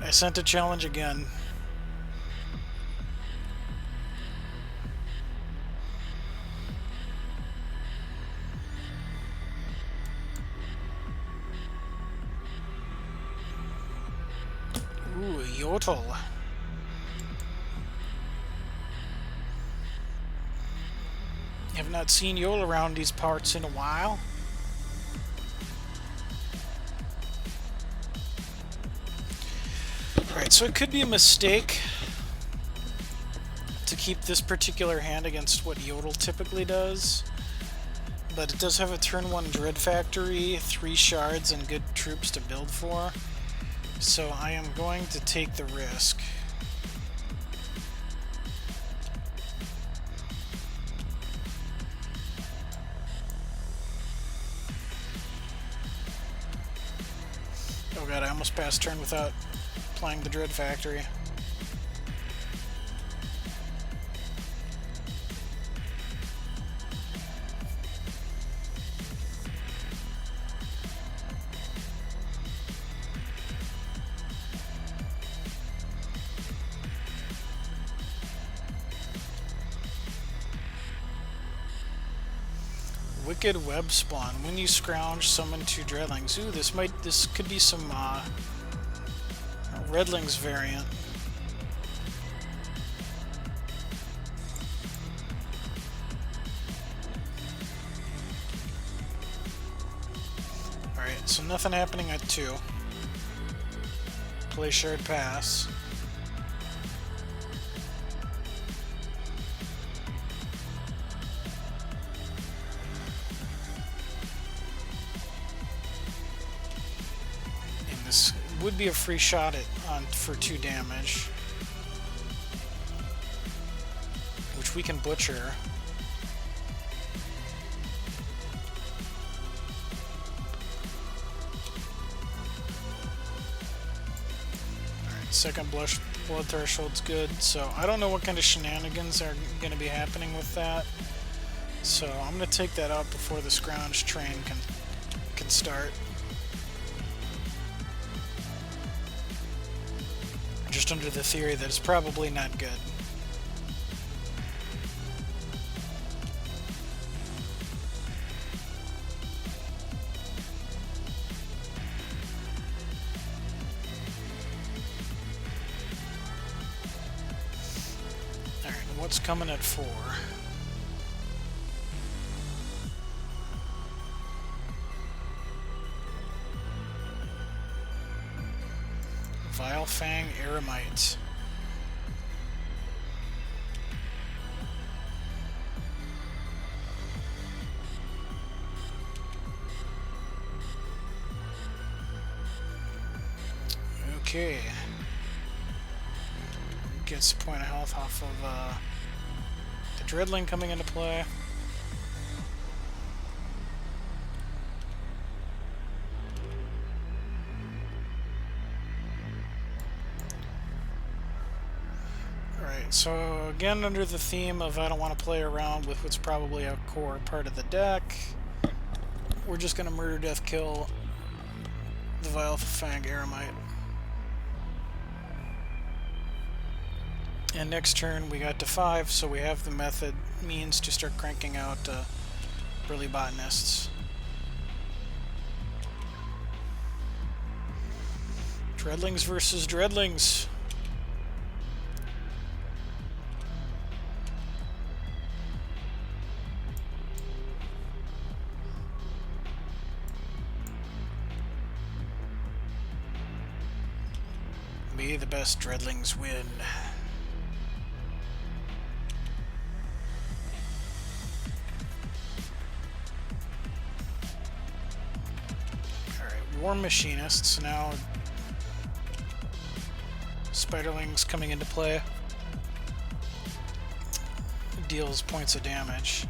I sent a challenge again. Ooh, Yodel. Have not seen Yodel around these parts in a while. Alright, so it could be a mistake to keep this particular hand against what Yodel typically does. But it does have a turn 1 Dread Factory, 3 shards, and good troops to build for. So I am going to take the risk. Oh god, I almost passed turn without applying the Dread Factory. Wicked Web Spawn. When you scrounge, summon 2 Dreadlings. Ooh, this could be some Redlings variant. Alright, so nothing happening at 2. Play Shard Pass. This would be a free shot for 2 damage, which we can butcher. Alright, second blood threshold's good, so I don't know what kind of shenanigans are going to be happening with that. So I'm going to take that out before the scrounge train can start. Just under the theory that it's probably not good. Alright, what's coming at 4? Vile Fang Eremite. Okay. Gets a point of health off of the Dreadling coming into play. So again, under the theme of I don't want to play around with what's probably a core part of the deck, we're just going to murder death kill the Vile Fang Eremite. And next turn we got to 5, so we have the means to start cranking out early botanists. Dreadlings versus Dreadlings. May the best Dreadlings win. Alright, War Machinists now. Spiderlings coming into play. Deals points of damage.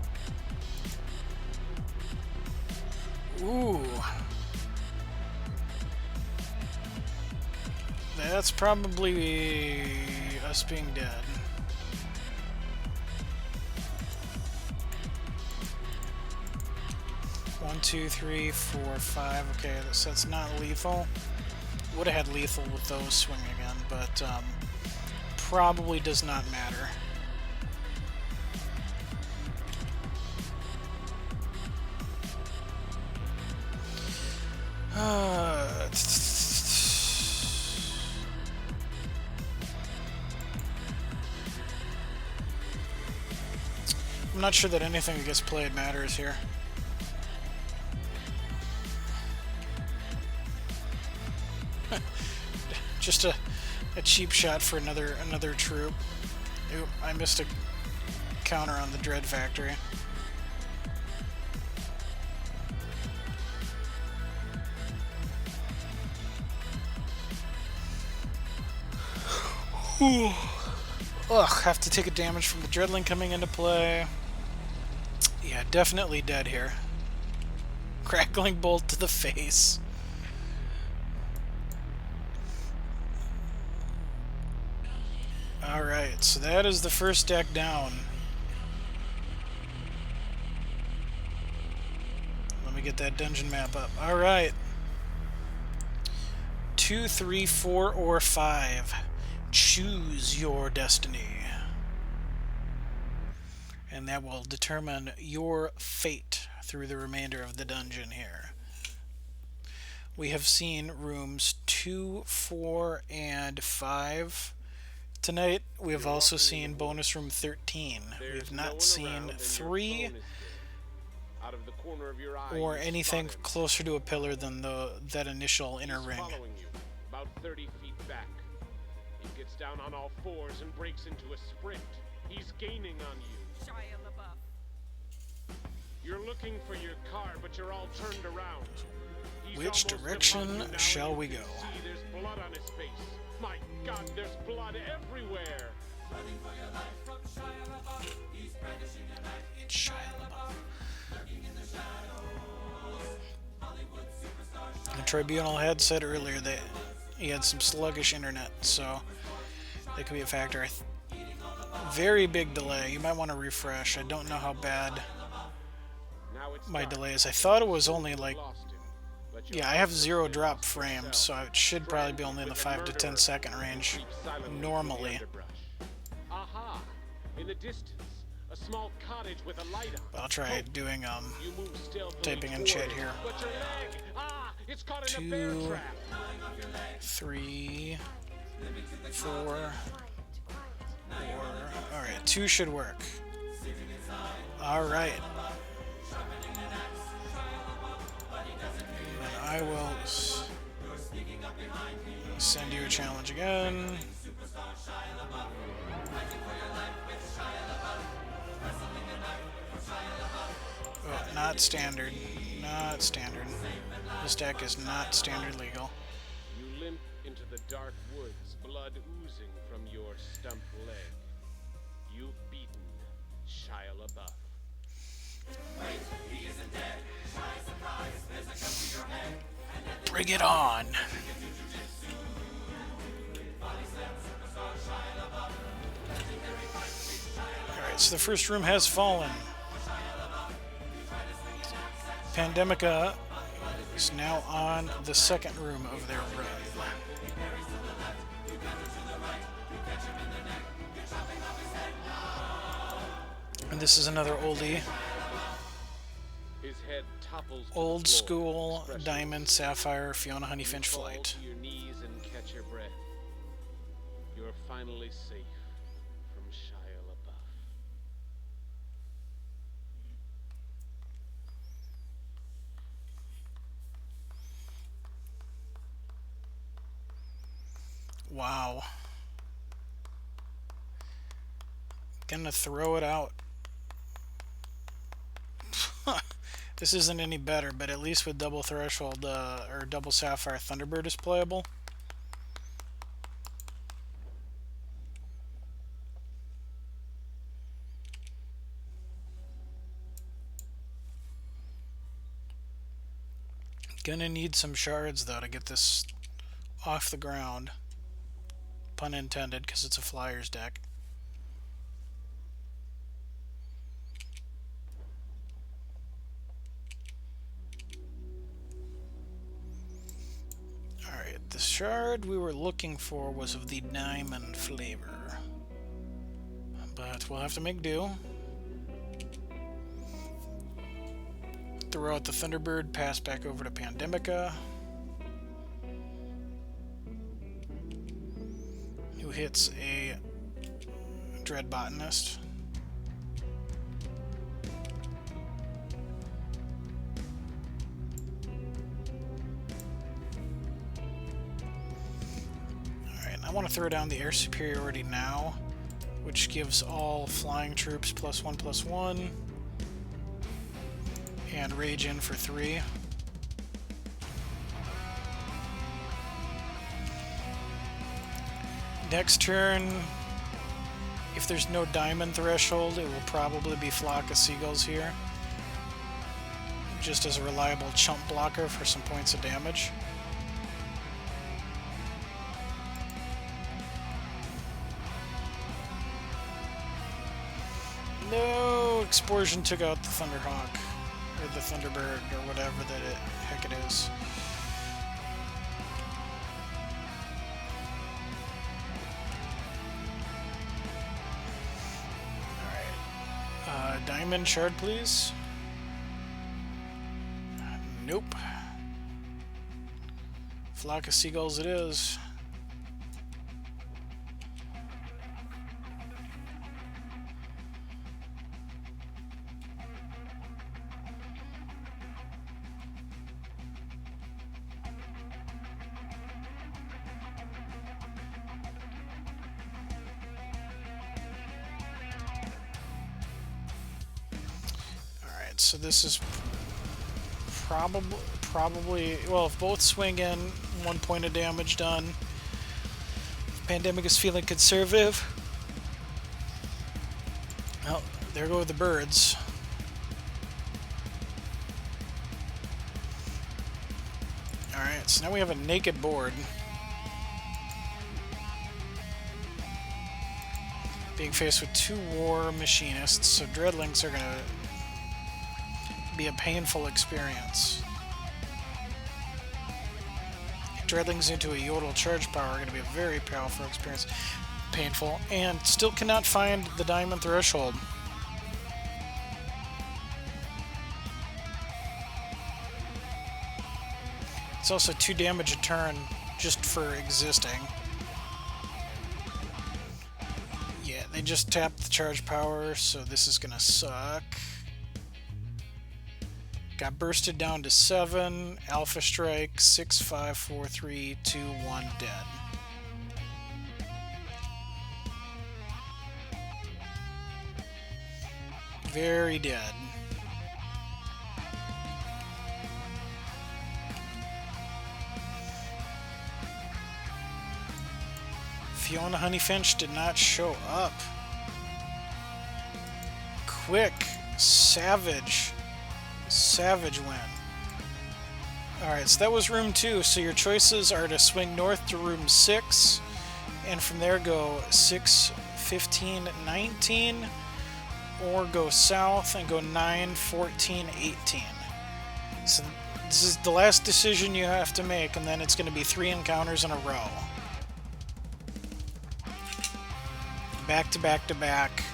Ooh. That's probably us being dead. One, two, three, four, five. Okay, so that's not lethal. Would have had lethal with those swing again, but probably does not matter. I'm not sure that anything that gets played matters here. Just a cheap shot for another troop. Oop, I missed a counter on the Dread Factory. Ugh, have to take a damage from the Dreadling coming into play. Yeah, definitely dead here. Crackling bolt to the face. Alright, so that is the first deck down. Let me get that dungeon map up. Alright. 2, 3, 4, or 5. Choose your destiny. And that will determine your fate through the remainder of the dungeon here. We have seen rooms 2, 4, and 5. Tonight, we have also seen bonus room 13. We have not seen 3 or anything closer to a pillar than that initial inner ring. About 30 feet back. He gets down on all fours and breaks into a sprint. He's gaining on you. Shia LaBeouf. You're looking for your car, but you're all turned around. Which direction shall we go? See, there's blood on his face. My God, there's blood everywhere. Running for your life from Shia LaBeouf. He's brandishing a knife. It's Shia LaBeouf. Lurking in the shadows. Hollywood superstar. The Tribunal had said earlier that he had some sluggish internet, so that could be a factor. Very big delay. You might want to refresh. I don't know how bad my delay is. I thought it was only like... Yeah, I have 0 drop frames, so it should probably be only in the 5 to 10 second range normally. Aha! In the distance, a small cottage with a light on. But I'll try doing typing in chat here. 2, 3, 4. Alright, 2 should work. Alright. And I will send you a challenge again. Oh, not standard. Not standard. This deck is not standard legal. You limp into the dark woods, blood oozing from your stumped leg. You've beaten Shia LaBeouf. Wait, he isn't dead. Surprise, there's a gun to your head. Bring it on. Alright, so the first room has fallen. Pandemica is now on the second room of their run. And this is another oldie. His head topples to the Old floor, school expressionless. Diamond, Sapphire, Fiona Honeyfinch Fall flight. to your knees and catch your breath. You're finally safe from Shia LaBeouf. Wow. Gonna throw it out. This isn't any better, but at least with double threshold or double sapphire, Thunderbird is playable. Gonna need some shards though to get this off the ground. Pun intended, because it's a Flyers deck. Alright, this shard we were looking for was of the diamond flavor. But we'll have to make do. Throw out the Thunderbird, pass back over to Pandemica. Who hits a Dread Botanist. Alright, I want to throw down the air superiority now, which gives all flying troops +1/+1. And rage in for 3. Next turn, if there's no diamond threshold, it will probably be Flock of Seagulls here. Just as a reliable chump blocker for some points of damage. No! Explosion took out the Thunderhawk. Or the Thunderbird, or whatever heck it is. Alright. Diamond shard, please. Nope. Flock of Seagulls it is. So this is probably well, if both swing in, 1 point of damage done. If Pandemic is feeling conservative. Well, there go the birds. Alright, so now we have a naked board. Being faced with 2 war machinists, so Dreadlings are gonna be a painful experience. Dreadlings into a Yodel charge power are going to be a very powerful experience. Painful, and still cannot find the diamond threshold. It's also 2 damage a turn just for existing. Yeah, they just tapped the charge power, so this is going to suck. Got bursted down to 7. Alpha Strike, 6, 5, 4, 3, 2, 1, dead. Very dead. Fiona Honeyfinch did not show up. Quick, savage win. Alright, so that was room 2. So your choices are to swing north to room 6, and from there go 6, 15, 19, or go south and go 9, 14, 18. So this is the last decision you have to make, and then it's going to be 3 encounters in a row. Back to back to back.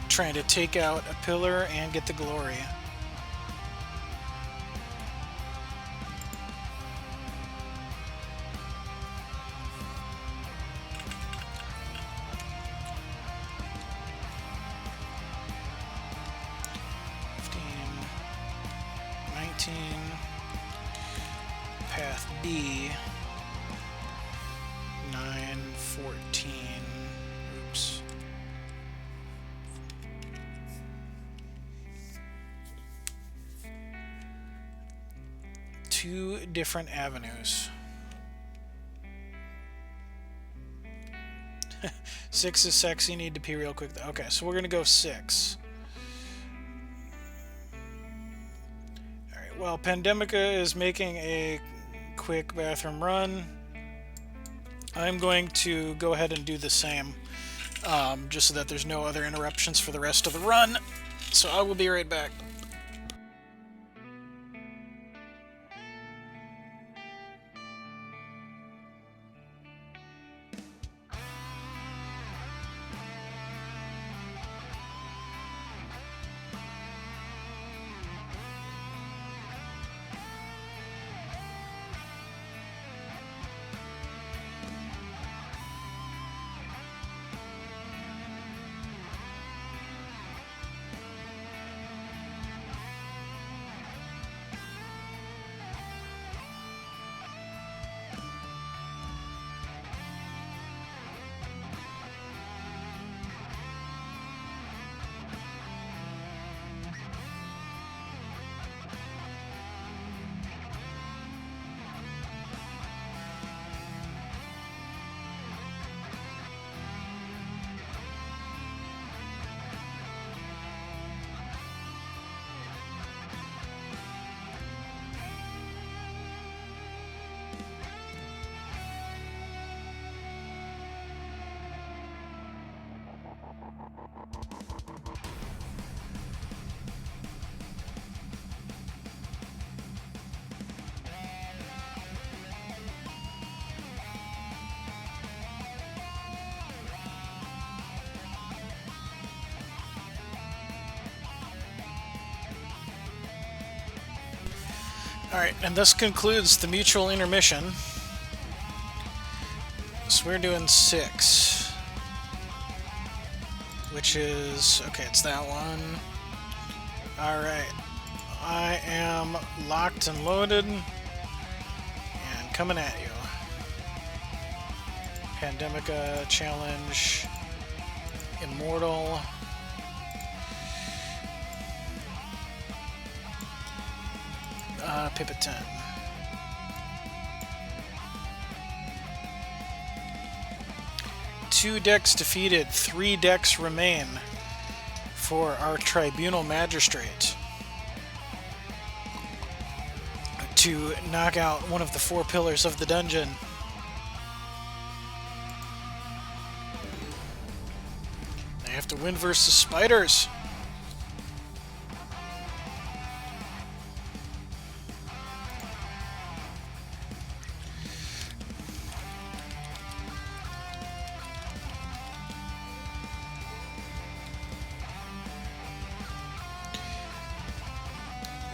Trying to take out a pillar and get the glory. Path B, 9, 14, oops. Two different avenues. 6 is sexy, need to pee real quick. Okay, so we're gonna go 6. Alright, well, Pandemica is making a quick bathroom run. I'm going to go ahead and do the same, just so that there's no other interruptions for the rest of the run. So I will be right back. Alright, and this concludes the mutual intermission. So we're doing 6. Which is... okay, it's that one. Alright. I am locked and loaded. And coming at you. Pandemica, challenge, immortal. Pip at 10. Two decks defeated, 3 decks remain for our Tribunal Magistrate to knock out one of the 4 pillars of the dungeon. They have to win versus spiders.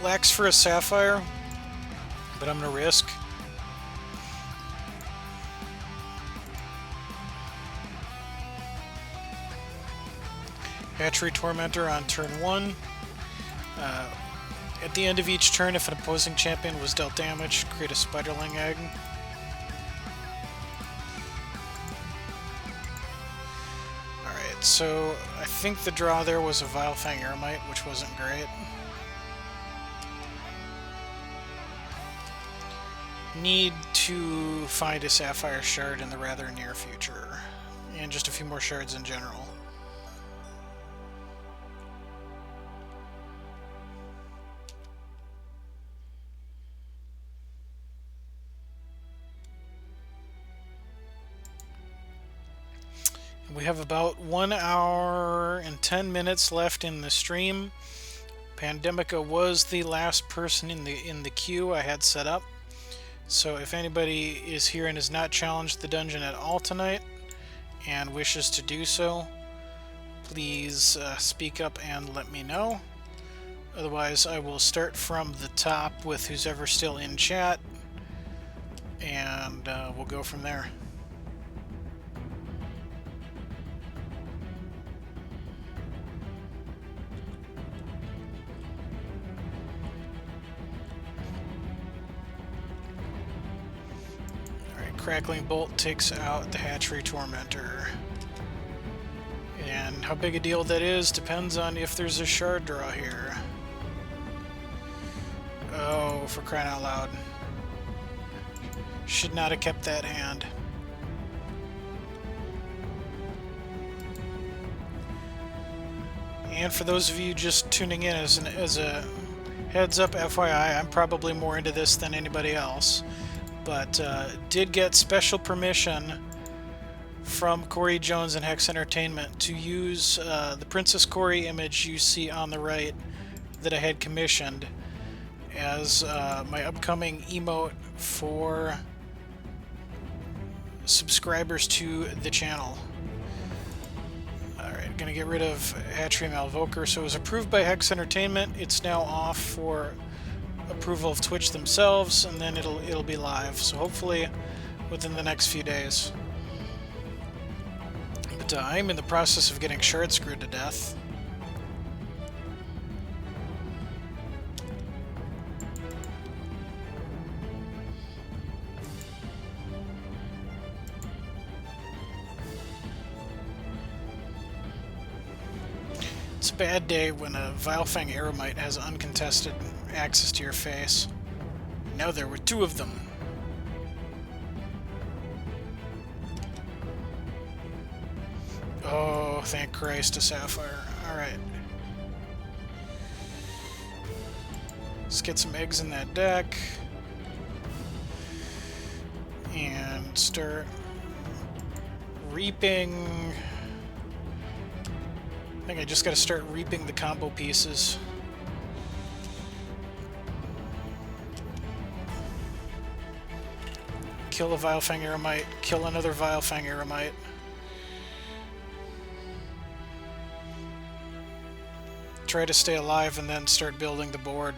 Lacks for a sapphire, but I'm gonna risk. Hatchery Tormentor on turn 1. At the end of each turn, if an opposing champion was dealt damage, create a spiderling egg. Alright, so I think the draw there was a Vilefang Eremite, which wasn't great. Need to find a Sapphire Shard in the rather near future, and just a few more shards in general. We have about 1 hour and 10 minutes left in the stream. Pandemica was the last person in the queue I had set up. So if anybody is here and has not challenged the dungeon at all tonight and wishes to do so, please speak up and let me know. Otherwise, I will start from the top with who's ever still in chat, and we'll go from there. Crackling Bolt takes out the Hatchery Tormentor. And how big a deal that is depends on if there's a shard draw here. Oh, for crying out loud. Should not have kept that hand. And for those of you just tuning in, as a heads up, FYI, I'm probably more into this than anybody else. But did get special permission from Corey Jones and Hex Entertainment to use the Princess Corey image you see on the right that I had commissioned as my upcoming emote for subscribers to the channel. Alright, gonna get rid of Hatchery Malvoker. So it was approved by Hex Entertainment. It's now off for approval of Twitch themselves, and then it'll be live, so hopefully within the next few days. But I'm in the process of getting shard screwed to death. It's a bad day when a Vilefang Eremite has uncontested access to your face. Now there were 2 of them. Oh, thank Christ, a Sapphire. Alright. Let's get some eggs in that deck. And start reaping. I think I just gotta start reaping the combo pieces. Kill a Vilefang Eremite, kill another Vilefang Eremite. Try to stay alive and then start building the board.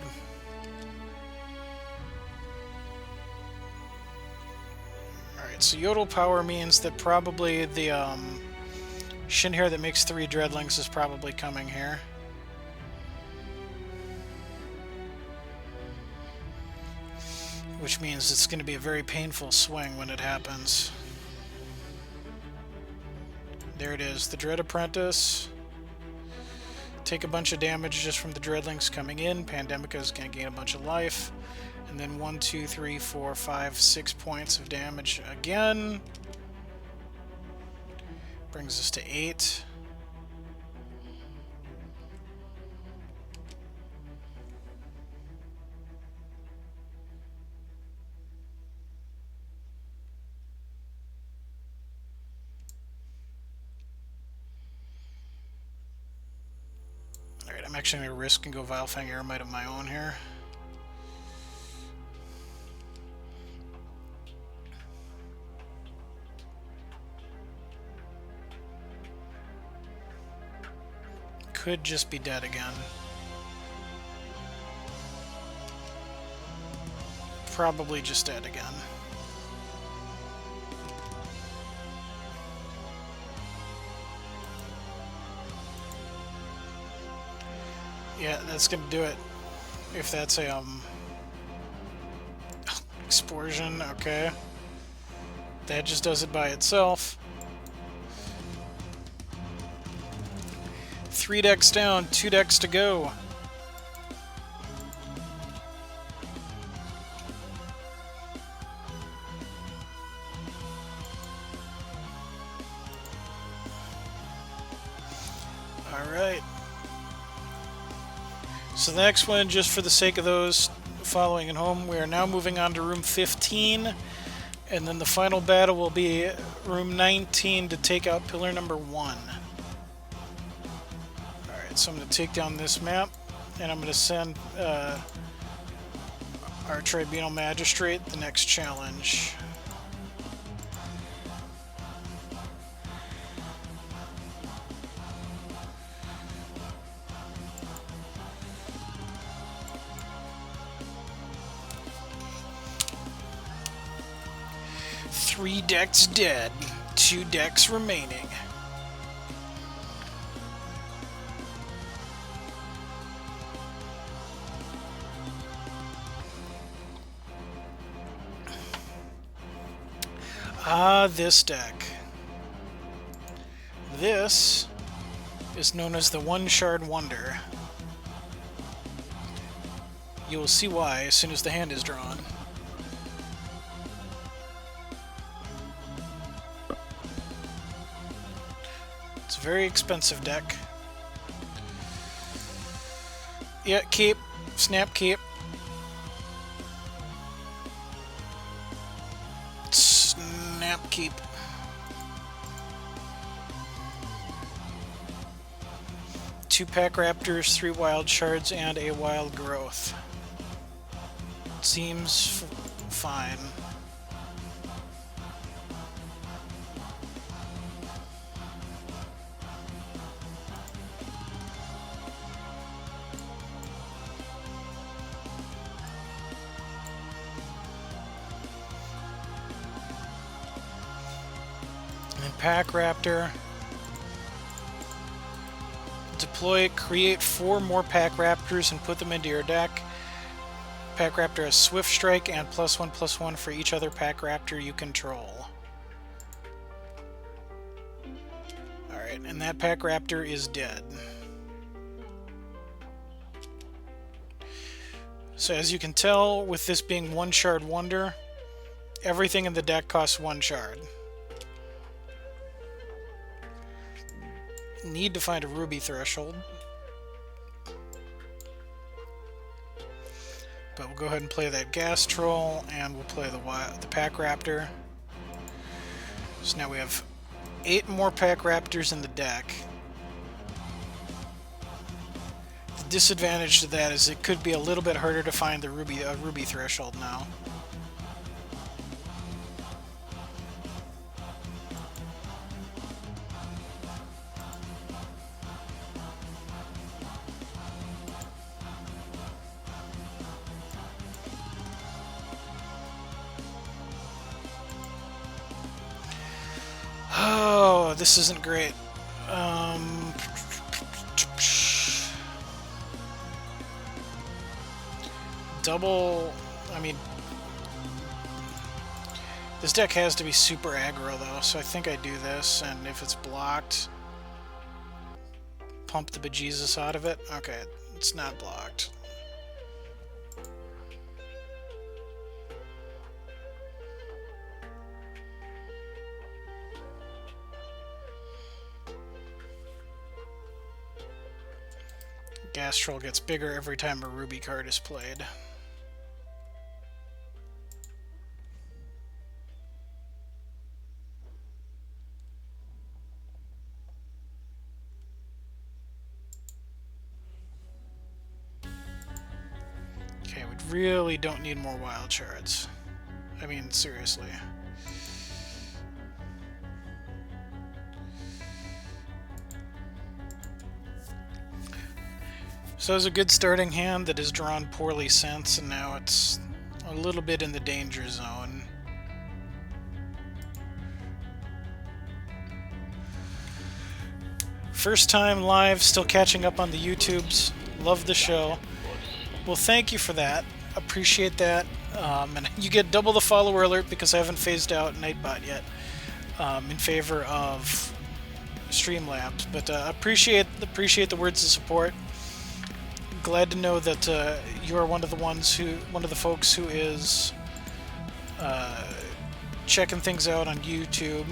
Alright, so Yodel power means that probably the Shin here that makes 3 Dreadlings is probably coming here. Which means it's going to be a very painful swing when it happens. There it is, the Dread Apprentice. Take a bunch of damage just from the Dreadlings coming in. Pandemica is going to gain a bunch of life. And then 1, 2, 3, 4, 5, 6 points of damage again. Brings us to 8. Alright, I'm actually going to risk and go Vilefang Eremite of my own here. Could just be dead again. Probably just dead again. Yeah, that's gonna do it. If that's a explosion, okay. That just does it by itself. 3 decks down, 2 decks to go. Alright. So the next one, just for the sake of those following at home, we are now moving on to room 15. And then the final battle will be room 19 to take out pillar number 1. So I'm going to take down this map, and I'm going to send our Tribunal Magistrate the next challenge. Three decks dead, 2 decks remaining. Ah, this deck. This is known as the One Shard Wonder. You will see why as soon as the hand is drawn. It's a very expensive deck. Yeah, keep. Snap keep. Snap keep. Two Pack Raptors, 3 Wild Shards, and a Wild Growth. Seems fine. And Pack Raptor. Deploy, create 4 more Pack Raptors and put them into your deck. Pack Raptor has Swift Strike and +1/+1 for each other Pack Raptor you control. Alright, and that Pack Raptor is dead. So as you can tell, with this being One Shard Wonder, everything in the deck costs 1 shard. Need to find a Ruby Threshold. But we'll go ahead and play that Gas Troll, and we'll play the Pack Raptor. So now we have 8 more Pack Raptors in the deck. The disadvantage to that is it could be a little bit harder to find the Ruby Threshold now. Oh, this isn't great. Double... I mean... This deck has to be super aggro, though, so I think I do this, and if it's blocked... Pump the bejesus out of it. Okay, it's not blocked. Gas Troll gets bigger every time a Ruby card is played. Okay, we really don't need more wild shards. I mean, seriously. So it's a good starting hand that has drawn poorly since, and now it's a little bit in the danger zone. First time live, still catching up on the YouTubes. Love the show. Well, thank you for that. Appreciate that. And you get double the follower alert because I haven't phased out Nightbot yet in favor of Streamlabs. But appreciate the words of support. Glad to know that you are one of the folks who is checking things out on YouTube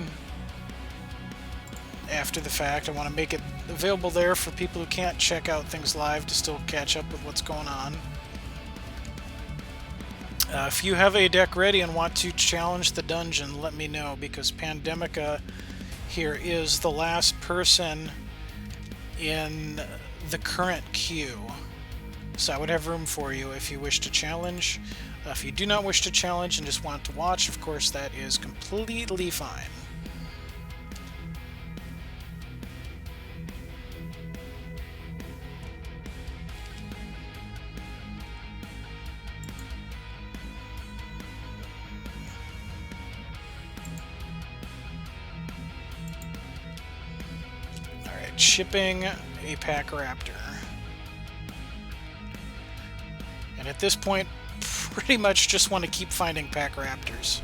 after the fact. I want to make it available there for people who can't check out things live to still catch up with what's going on. If you have a deck ready and want to challenge the dungeon, let me know, because Pandemica here is the last person in the current queue. So I would have room for you if you wish to challenge. If you do not wish to challenge and just want to watch, of course, that is completely fine. Alright, shipping a Pack Raptor. And at this point, pretty much just want to keep finding Pack Raptors.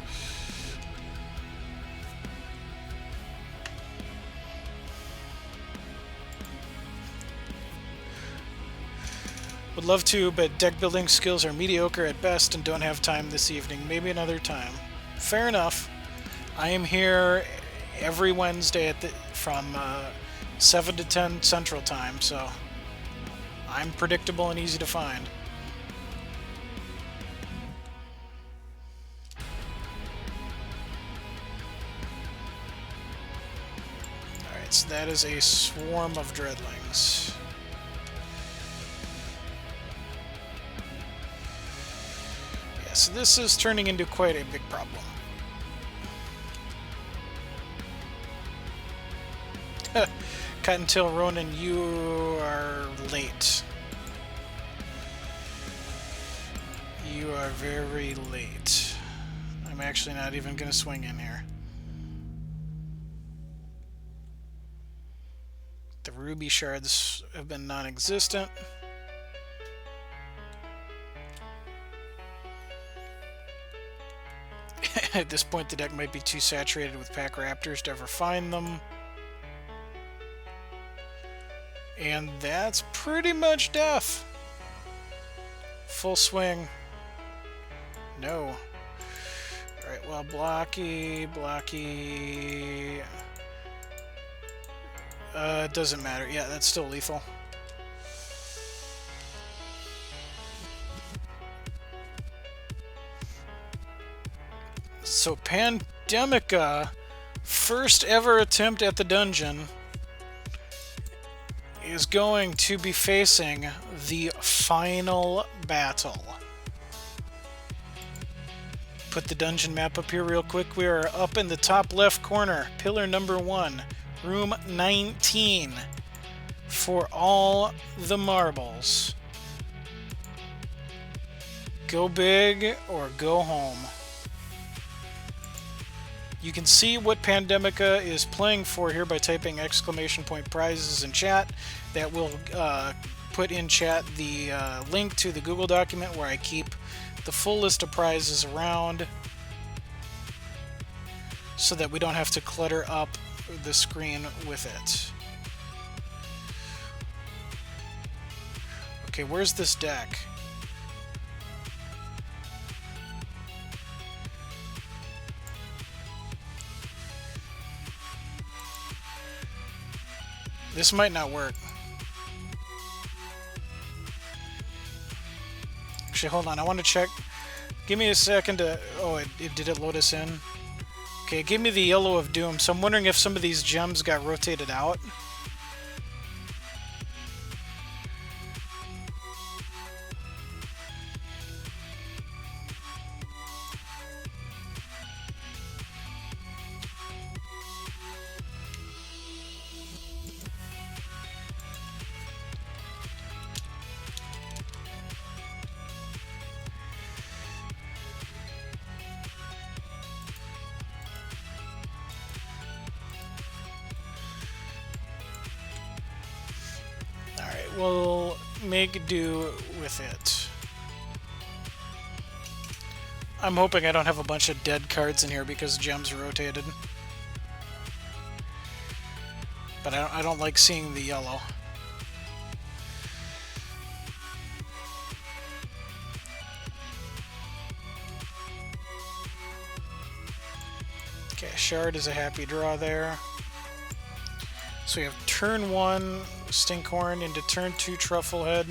Would love to, but deck building skills are mediocre at best and don't have time this evening. Maybe another time. Fair enough. I am here every Wednesday from 7 to 10 Central Time, so I'm predictable and easy to find. Alright, so that is a swarm of dreadlings. Yeah, so this is turning into quite a big problem. Cottontail Ronin, you are late. You are very late. I'm actually not even going to swing in here. The ruby shards have been non-existent. At this point, the deck might be too saturated with Pack Raptors to ever find them. And that's pretty much death. Full swing. No. Alright, well, blocky. It doesn't matter. Yeah, that's still lethal. So, Pandemica, first ever attempt at the dungeon, is going to be facing the final battle. Put the dungeon map up here real quick. We are up in the top left corner, pillar number 1, room 19, for all the marbles. Go big or go home. You can see what Pandemica is playing for here by typing !prizes in chat. That will put in chat the link to the Google document where I keep the full list of prizes around so that we don't have to clutter up the screen with it. Okay, where's this deck? This might not work. Actually, hold on. I want to check. Give me a second to... Oh, did it load us in? Okay, it gave me the Yellow of Doom, so I'm wondering if some of these gems got rotated out. We'll make do with it. I'm hoping I don't have a bunch of dead cards in here because gems rotated. But I don't like seeing the yellow. Okay, Shard is a happy draw there. So we have turn 1 Stinkhorn, into turn 2 Trufflehead,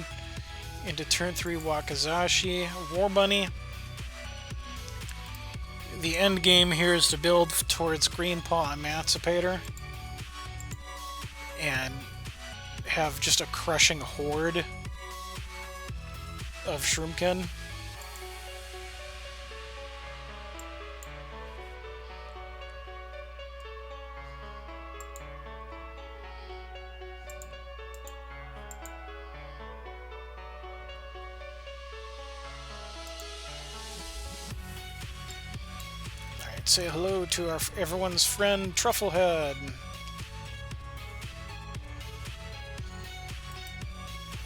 into turn 3 Wakizashi, War Bunny. The end game here is to build towards Greenpaw Emancipator and have just a crushing horde of Shroomkin. Say hello to everyone's friend Trufflehead.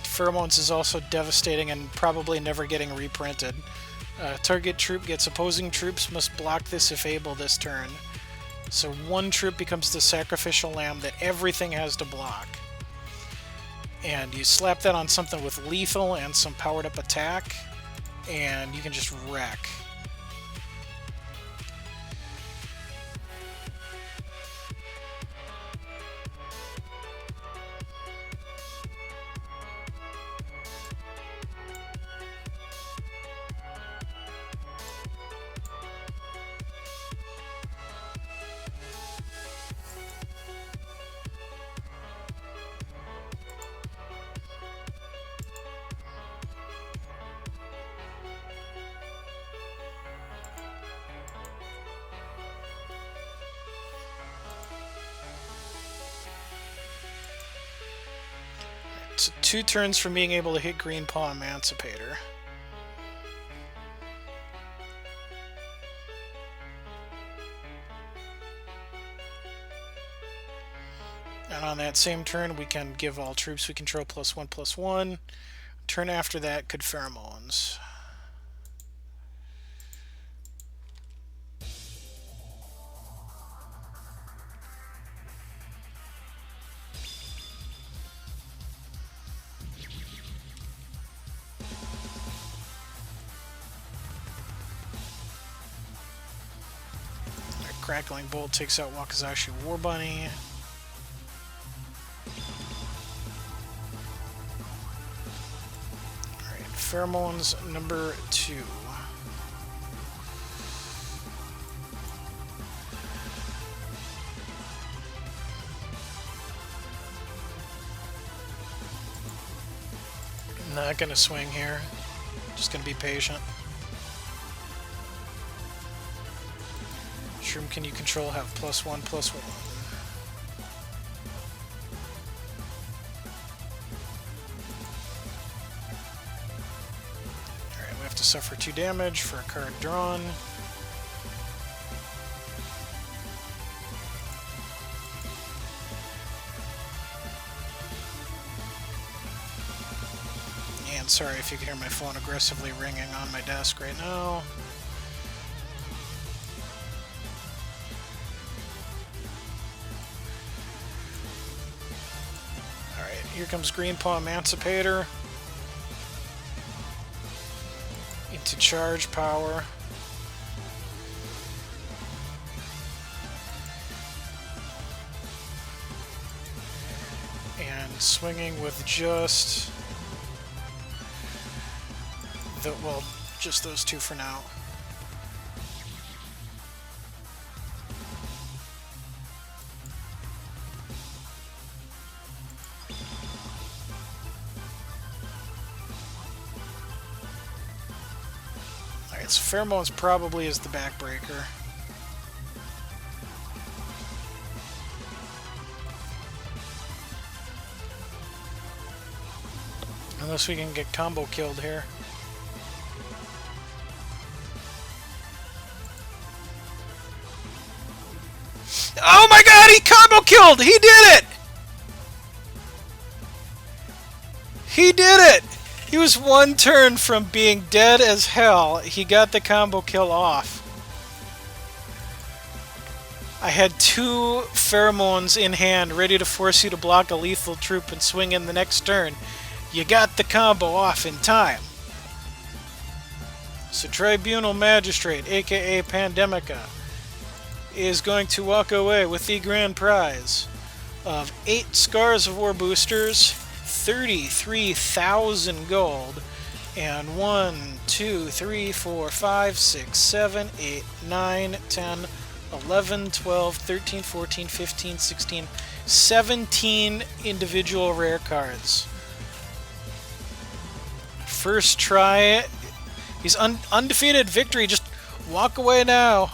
Pheromones is also devastating and probably never getting reprinted. Target troop gets opposing troops, must block this if able this turn. So one troop becomes the sacrificial lamb that everything has to block. And you slap that on something with lethal and some powered up attack, and you can just wreck. So 2 turns from being able to hit Greenpaw Emancipator. And on that same turn, we can give all troops we control +1/+1. Turn after that could Pheromones. Crackling Bolt takes out Wakizashi War Bunny. Alright, Pheromones number 2. Not gonna swing here. Just gonna be patient. Shroomkin you control have +1/+1. Alright, we have to suffer 2 damage for a card drawn. And sorry if you can hear my phone aggressively ringing on my desk right now. Alright, here comes Greenpaw Emancipator. Into charge power. And swinging with just well, just those two for now. Alright, so Pheromones probably is the backbreaker. Unless we can get combo killed here. Oh my god, he combo killed! He did it! He did it! He was one turn from being dead as hell. He got the combo kill off. I had 2 pheromones in hand ready to force you to block a lethal troop and swing in the next turn. You got the combo off in time. So Tribunal Magistrate, aka Pandemica, is going to walk away with the grand prize of 8 Scars of War boosters, 33,000 gold, and 1, 2, 3, 4, 5, 6, 7, 8, 9, 10, 11, 12, 13, 14, 15, 16, 17 individual rare cards. First try. He's undefeated victory. Just walk away now.